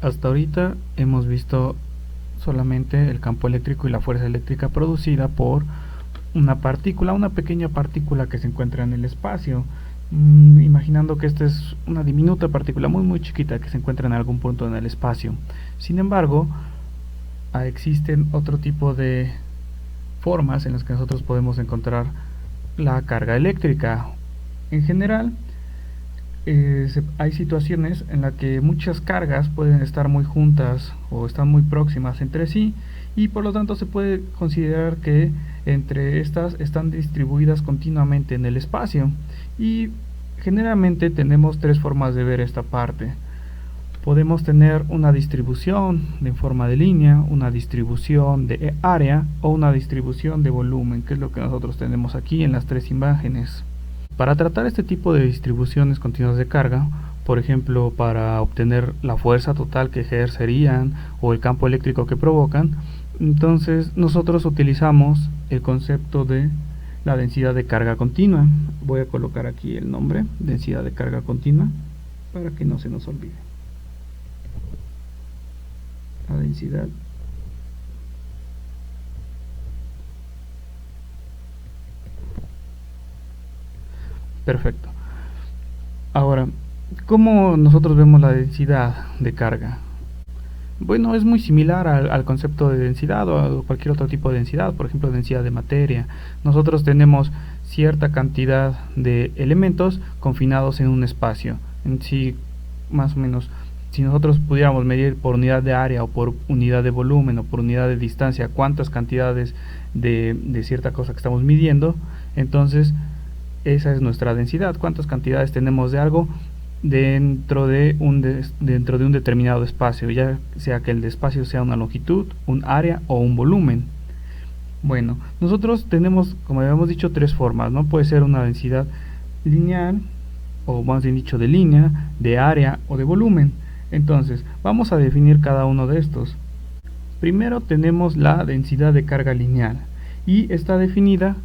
Hasta ahorita hemos visto solamente el campo eléctrico y la fuerza eléctrica producida por una partícula, una pequeña partícula que se encuentra en el espacio. Imaginando que esta es una diminuta partícula muy chiquita que se encuentra en algún punto en el espacio. Sin embargo, existen otro tipo de formas en las que nosotros podemos encontrar la carga eléctrica. En general, hay situaciones en las que muchas cargas pueden estar muy juntas o están muy próximas entre sí, y por lo tanto se puede considerar que entre estas están distribuidas continuamente en el espacio. Y generalmente tenemos tres formas de ver esta parte. Podemos tener una distribución en forma de línea, una distribución de área o una distribución de volumen, que es lo que nosotros tenemos aquí en las tres imágenes. Para tratar este tipo de distribuciones continuas de carga, por ejemplo, para obtener la fuerza total que ejercerían o el campo eléctrico que provocan, entonces nosotros utilizamos el concepto de la densidad de carga continua. Voy a colocar aquí el nombre, densidad de carga continua, para que no se nos olvide. La densidad perfecto. Ahora, ¿cómo nosotros vemos la densidad de carga? Bueno, es muy similar al concepto de densidad o a cualquier otro tipo de densidad, por ejemplo, densidad de materia. Nosotros tenemos cierta cantidad de elementos confinados en un espacio. En sí, más o menos, si nosotros pudiéramos medir por unidad de área o por unidad de volumen o por unidad de distancia cuántas cantidades de cierta cosa que estamos midiendo, entonces esa es nuestra densidad, cuántas cantidades tenemos de algo dentro de un determinado espacio, ya sea que el espacio sea una longitud, un área o un volumen. Bueno, nosotros tenemos, como habíamos dicho, tres formas, ¿no? Puede ser una densidad lineal, o más bien dicho de línea, de área o de volumen. Entonces, vamos a definir cada uno de estos. Primero tenemos la densidad de carga lineal, y está definida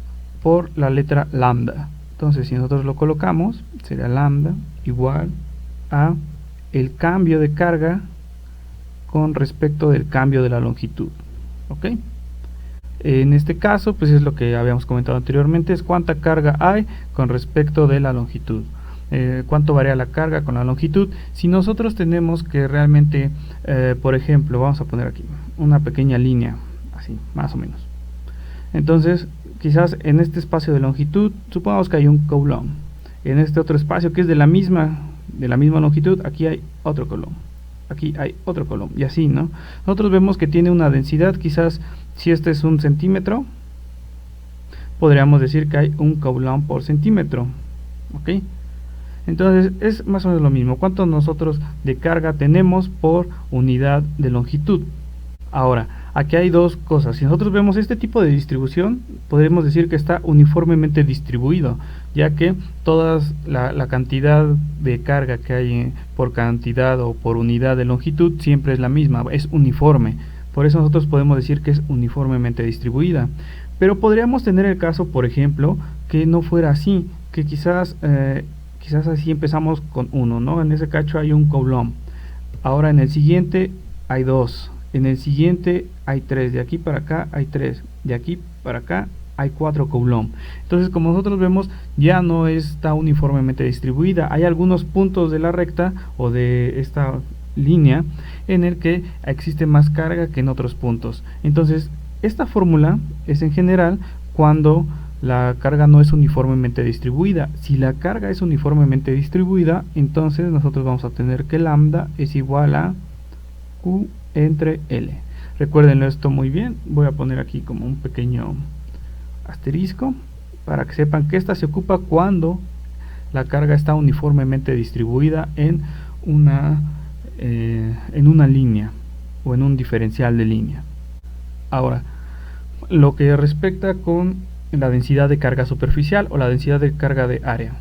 por la letra lambda. Entonces, si nosotros lo colocamos, será lambda igual a el cambio de carga con respecto del cambio de la longitud. ¿Ok? En este caso, pues es lo que habíamos comentado anteriormente, es cuánta carga hay con respecto de la longitud. Cuánto varía la carga con la longitud. Si nosotros tenemos que realmente, por ejemplo, vamos a poner aquí una pequeña línea, así, más o menos. Entonces, quizás en este espacio de longitud, supongamos que hay un coulomb. En este otro espacio que es de la misma longitud, aquí hay otro coulomb. Aquí hay otro coulomb, y así, ¿no? Nosotros vemos que tiene una densidad, quizás si este es un centímetro, podríamos decir que hay un coulomb por centímetro. ¿Ok? Entonces es más o menos lo mismo, cuánto nosotros de carga tenemos por unidad de longitud. Ahora, aquí hay dos cosas. Si nosotros vemos este tipo de distribución, podemos decir que está uniformemente distribuido, ya que toda la cantidad de carga que hay por cantidad o por unidad de longitud siempre es la misma, es uniforme. Por eso nosotros podemos decir que es uniformemente distribuida. Pero podríamos tener el caso, por ejemplo, que no fuera así, que quizás así empezamos con uno, ¿no? En ese caso hay un coulomb. Ahora en el siguiente hay dos. En el siguiente hay 3, de aquí para acá hay 3, de aquí para acá hay 4 coulomb. Entonces, como nosotros vemos, ya no está uniformemente distribuida. Hay algunos puntos de la recta o de esta línea en el que existe más carga que en otros puntos. Entonces, esta fórmula es en general cuando la carga no es uniformemente distribuida. Si la carga es uniformemente distribuida, entonces nosotros vamos a tener que lambda es igual a Q entre L. Recuérdenlo esto muy bien. Voy a poner aquí como un pequeño asterisco para que sepan que esta se ocupa cuando la carga está uniformemente distribuida en una línea o en un diferencial de línea. Ahora, lo que respecta con la densidad de carga superficial o la densidad de carga de área.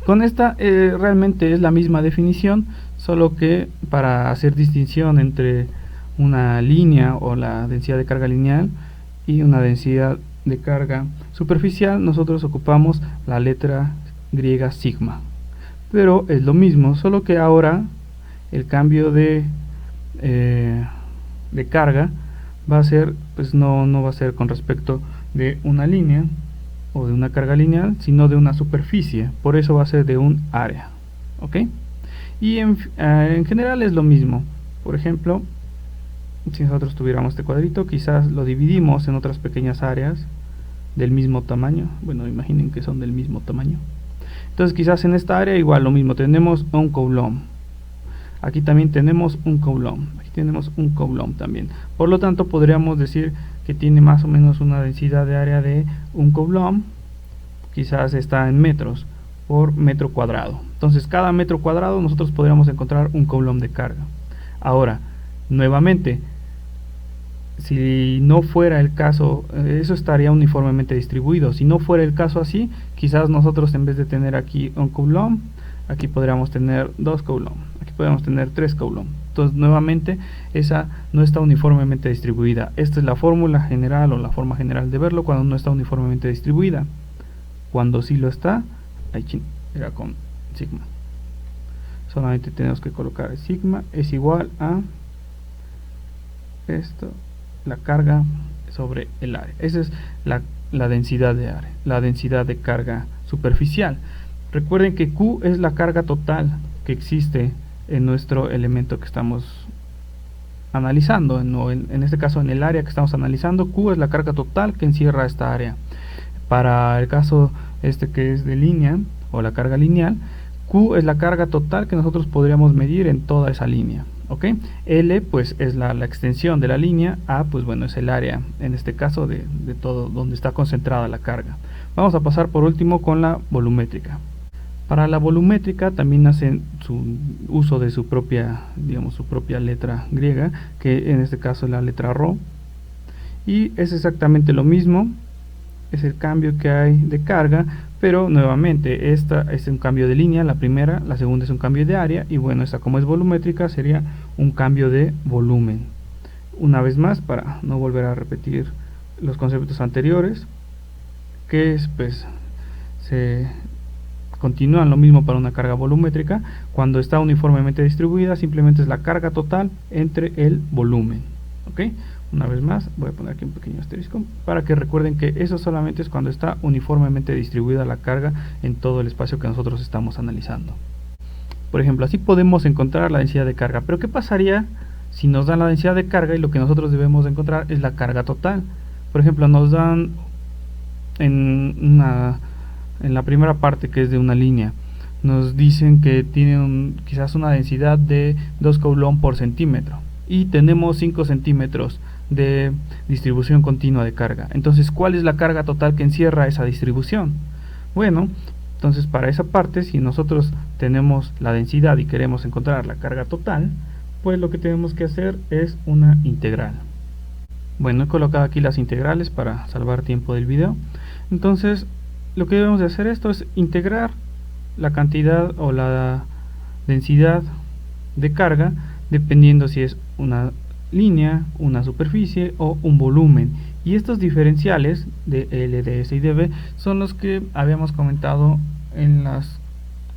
Con esta realmente es la misma definición, solo que para hacer distinción entre una línea o la densidad de carga lineal y una densidad de carga superficial, nosotros ocupamos la letra griega sigma. Pero es lo mismo, solo que ahora el cambio de de carga va a ser, pues no va a ser con respecto de una línea o de una carga lineal, sino de una superficie. Por eso va a ser de un área. ¿Ok? Y en general es lo mismo. Por ejemplo, si nosotros tuviéramos este cuadrito, quizás lo dividimos en otras pequeñas áreas del mismo tamaño. Bueno, imaginen que son del mismo tamaño. Entonces quizás en esta área igual lo mismo, tenemos un coulomb. Aquí también tenemos un coulomb. Aquí tenemos un coulomb también. Por lo tanto podríamos decir que tiene más o menos una densidad de área de un coulomb. Quizás está en metros por metro cuadrado. Entonces cada metro cuadrado nosotros podríamos encontrar un coulomb de carga. Ahora, nuevamente, si no fuera el caso, eso estaría uniformemente distribuido. Si no fuera el caso así, quizás nosotros en vez de tener aquí un coulomb, aquí podríamos tener 2 coulomb, aquí podríamos tener 3 coulomb. Entonces nuevamente esa no está uniformemente distribuida. Esta es la fórmula general o la forma general de verlo cuando no está uniformemente distribuida. Cuando sí lo está, ahí era con sigma. Solamente tenemos que colocar sigma es igual a esto, la carga sobre el área. Esa es la densidad de área, la densidad de carga superficial. Recuerden que Q es la carga total que existe en nuestro elemento que estamos analizando. En este caso, en el área que estamos analizando, Q es la carga total que encierra esta área. Para el caso este que es de línea o la carga lineal, Q es la carga total que nosotros podríamos medir en toda esa línea. ¿Ok? L pues es la extensión de la línea, A pues bueno es el área, en este caso de todo donde está concentrada la carga. Vamos a pasar por último con la volumétrica. Para la volumétrica también hacen su uso de su propia, digamos, su propia letra griega, que en este caso es la letra ρ, y es exactamente lo mismo, es el cambio que hay de carga, pero nuevamente esta es un cambio de línea, la primera, la segunda es un cambio de área, y bueno, esta como es volumétrica sería un cambio de volumen. Una vez más, para no volver a repetir los conceptos anteriores, que es, pues, se continúan lo mismo para una carga volumétrica. Cuando está uniformemente distribuida, simplemente es la carga total entre el volumen. ¿Ok? Una vez más, voy a poner aquí un pequeño asterisco para que recuerden que eso solamente es cuando está uniformemente distribuida la carga en todo el espacio que nosotros estamos analizando. Por ejemplo, así podemos encontrar la densidad de carga. Pero ¿qué pasaría si nos dan la densidad de carga y lo que nosotros debemos encontrar es la carga total? Por ejemplo, nos dan en la primera parte, que es de una línea, nos dicen que tiene quizás una densidad de 2 coulomb por centímetro y tenemos 5 centímetros de distribución continua de carga. Entonces, ¿cuál es la carga total que encierra esa distribución? Bueno, entonces para esa parte, si nosotros tenemos la densidad y queremos encontrar la carga total, pues lo que tenemos que hacer es una integral. Bueno, he colocado aquí las integrales para salvar tiempo del video. Entonces, lo que debemos de hacer esto es integrar la cantidad o la densidad de carga dependiendo si es una línea, una superficie o un volumen, y estos diferenciales de L, de S y de B son los que habíamos comentado en las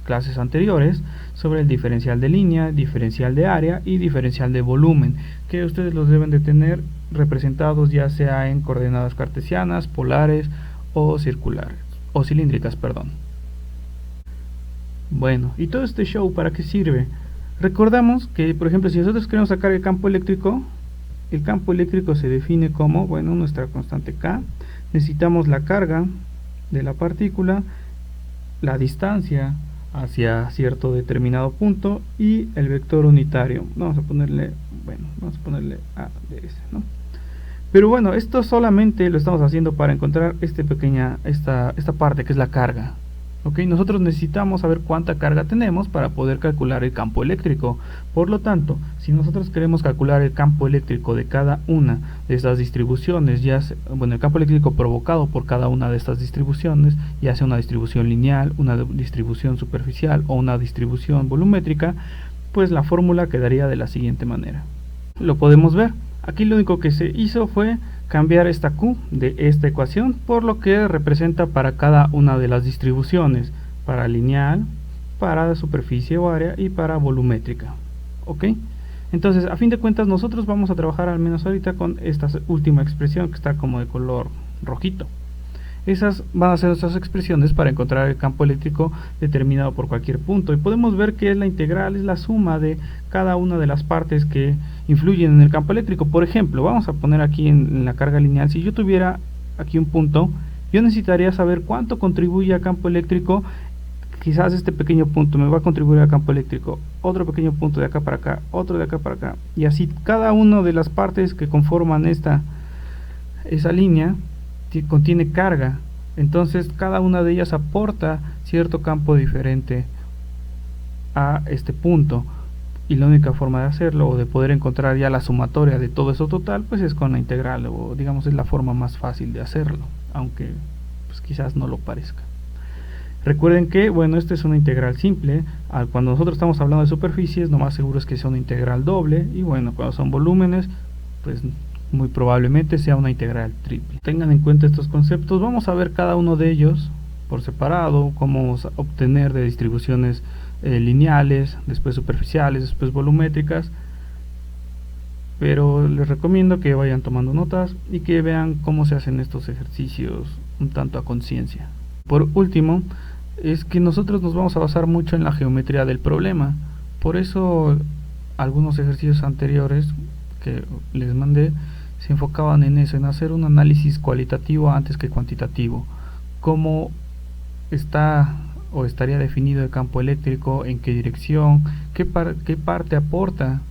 clases anteriores sobre el diferencial de línea, diferencial de área y diferencial de volumen, que ustedes los deben de tener representados ya sea en coordenadas cartesianas, polares o circulares o cilíndricas, perdón. Bueno, ¿y todo este show para qué sirve? Recordamos que, por ejemplo, si nosotros queremos sacar el campo eléctrico se define como, bueno, nuestra constante K, necesitamos la carga de la partícula, la distancia hacia cierto determinado punto y el vector unitario. Vamos a ponerle A de S, ¿no? Pero bueno, esto solamente lo estamos haciendo para encontrar esta parte que es la carga. ¿Ok? Nosotros necesitamos saber cuánta carga tenemos para poder calcular el campo eléctrico. Por lo tanto, si nosotros queremos calcular el campo eléctrico de cada una de estas distribuciones, el campo eléctrico provocado por cada una de estas distribuciones, ya sea una distribución lineal, una distribución superficial o una distribución volumétrica, pues la fórmula quedaría de la siguiente manera. Lo podemos ver. Aquí lo único que se hizo fue cambiar esta Q de esta ecuación por lo que representa para cada una de las distribuciones, para lineal, para superficie o área y para volumétrica. ¿Ok? Entonces, a fin de cuentas, nosotros vamos a trabajar al menos ahorita con esta última expresión que está como de color rojito. Esas van a ser nuestras expresiones para encontrar el campo eléctrico determinado por cualquier punto. Y podemos ver que la integral es la suma de cada una de las partes que influyen en el campo eléctrico. Por ejemplo, vamos a poner aquí en la carga lineal, si yo tuviera aquí un punto, yo necesitaría saber cuánto contribuye al campo eléctrico. Quizás este pequeño punto me va a contribuir al campo eléctrico, otro pequeño punto de acá para acá, otro de acá para acá, y así cada una de las partes que conforman esa línea contiene carga. Entonces cada una de ellas aporta cierto campo diferente a este punto, y la única forma de hacerlo o de poder encontrar ya la sumatoria de todo eso total, pues es con la integral, o digamos es la forma más fácil de hacerlo, aunque pues quizás no lo parezca. Recuerden que, bueno, esta es una integral simple. Cuando nosotros estamos hablando de superficies, lo más seguro es que sea una integral doble. Y bueno, cuando son volúmenes, pues muy probablemente sea una integral triple. Tengan en cuenta estos conceptos. Vamos a ver cada uno de ellos por separado, cómo obtener de distribuciones lineales, después superficiales, después volumétricas. Pero les recomiendo que vayan tomando notas y que vean cómo se hacen estos ejercicios un tanto a conciencia. Por último, es que nosotros nos vamos a basar mucho en la geometría del problema. Por eso algunos ejercicios anteriores que les mandé se enfocaban en eso, en hacer un análisis cualitativo antes que cuantitativo. Cómo está o estaría definido el campo eléctrico, en qué dirección, qué parte aporta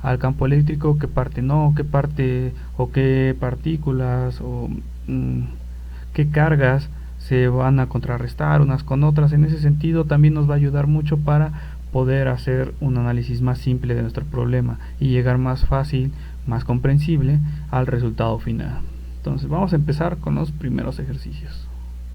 al campo eléctrico, qué parte no, qué parte o qué partículas o qué cargas se van a contrarrestar unas con otras. En ese sentido también nos va a ayudar mucho para poder hacer un análisis más simple de nuestro problema y llegar más fácil, más comprensible al resultado final. Entonces vamos a empezar con los primeros ejercicios.